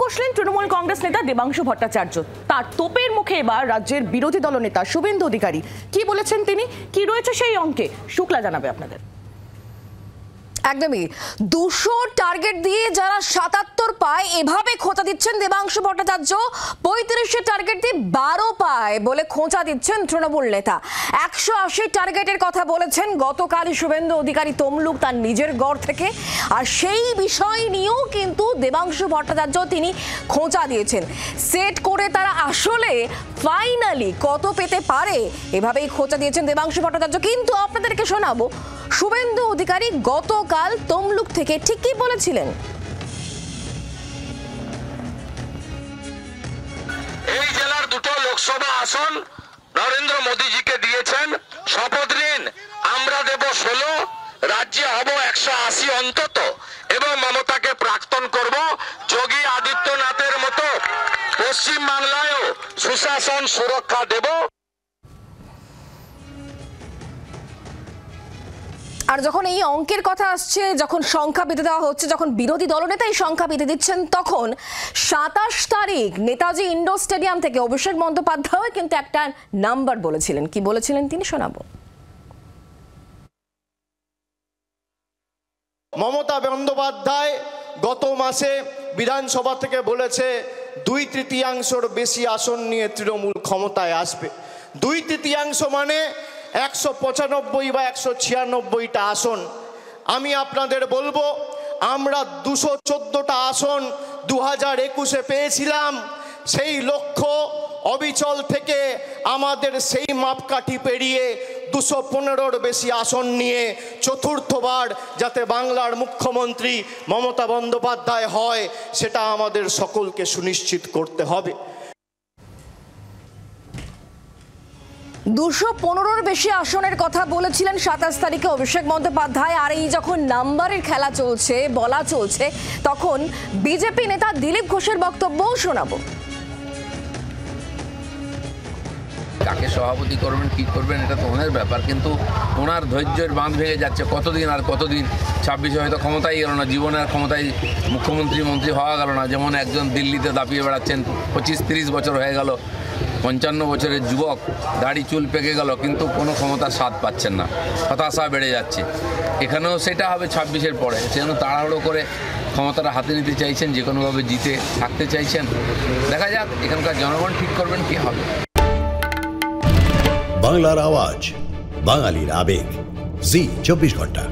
বসলেন তৃণমূল কংগ্রেস নেতা দেবাংশু ভট্টাচার্য। তার তোপের মুখে এবার রাজ্যের বিরোধী দলনেতা শুভেন্দু অধিকারী কি বলেছেন তিনি, কি রয়েছে সেই অঙ্কে, শুক্লা জানাবে আপনাদের। একদমই 200 টার্গেট দিয়ে যারা 77 পায় এভাবে খোঁচা দিচ্ছেন দেবাংশু ভট্টাচার্য, 35 টার্গেট দিয়ে 12 পায় বলে খোঁচা দিচ্ছেন তৃণমূল নেতা। 180 টার্গেটের কথা বলেছেন গতকালই শুভেন্দু অধিকারী তমলুক তার নিজের গড় থেকে, আর সেই বিষয় নিয়েও কিন্তু দেবাংশু ভট্টাচার্য তিনি খোঁচা দিয়েছেন। সেট করে তারা আসলে ফাইনালি কত পেতে পারে এভাবেই খোঁচা দিয়েছেন দেবাংশু ভট্টাচার্য। কিন্তু আপনাদেরকে শোনাবো শুভেন্দু অধিকারী গতকাল তমলুক থেকে ঠিক কি বলেছিলেন। এই জেলার দুটো লোকসভা আসন নরেন্দ্র মোদীজিকে দিয়েছেন, শপথ নিন আমরা দেব 16, রাজ্যে হব 180 অন্তত, এবং মমতাকে প্রাক্তন করব। যোগী আদিত্যনাথের মতো পশ্চিম বাংলায়ও সুশাসন সুরক্ষা দেব। আর যখন এই অঙ্কের কথা আসছে, যখন সংখ্যা পেতে দেওয়া হচ্ছে, যখন বিরোধী দলনেতা এই সংখ্যা পেতে দিচ্ছেন, তখন 27 তারিখ নেতাজি ইন্ডোর স্টেডিয়াম থেকে অভিষেক বন্দ্যোপাধ্যায় কিন্তু একটা নাম্বার বলেছিলেন। কি বলেছিলেন তিনি শোনাবো। মমতা বন্দ্যোপাধ্যায় গত মাসে বিধানসভা থেকে বলেছে 2/3 বেশি আসন নিয়ে তৃণমূল ক্ষমতায় আসবে। 2/3 মানে 195 বা 196টা আসন। আমি আপনাদের বলবো, আমরা 214টা আসন 2021-এ পেয়েছিলাম। সেই লক্ষ্য অবিচল থেকে আমাদের সেই মাপকাঠি পেরিয়ে 215-র বেশি আসন নিয়ে চতুর্থবার যাতে বাংলার মুখ্যমন্ত্রী মমতা বন্দ্যোপাধ্যায় হয়, সেটা আমাদের সকলকে সুনিশ্চিত করতে হবে। 215-র বেশি আসনের কথা বলেছিলেন 27 তারিখে অভিষেক বন্দ্যোপাধ্যায়। আর এই যখন নাম্বারের খেলা চলছে, বলা চলছে, তখন বিজেপি নেতা দিলীপ ঘোষের বক্তব্যও শোনাবো। কাকে সভাপতি করবেন, কি করবেন, এটা তো ওনার ব্যাপার, কিন্তু ওনার ধৈর্যের বাঁধ ভেঙে যাচ্ছে। কতদিন আর কতদিন, 26-এ হয়তো ক্ষমতাই গেল না, জীবনে আর ক্ষমতায় মন্ত্রী হওয়া গেল না। যেমন একজন দিল্লিতে দাপিয়ে বেড়াচ্ছেন, 25-30 বছর হয়ে গেল, 55 বছরের যুবক, দাড়ি চুল পেকে গেল, কিন্তু কোনো ক্ষমতার স্বাদ পাচ্ছেন না, হতাশা বেড়ে যাচ্ছে। এখানেও সেটা হবে 26-এর পরে। সেজন্য তাড়াহুড়ো করে ক্ষমতাটা হাতে নিতে চাইছেন, যে কোনোভাবে জিতে থাকতে চাইছেন। দেখা যাক, এখানকার জনগণ ঠিক করবেন কি হবে। বাংলার আওয়াজ, বাঙালির আবেগ, জি 24 ঘন্টা।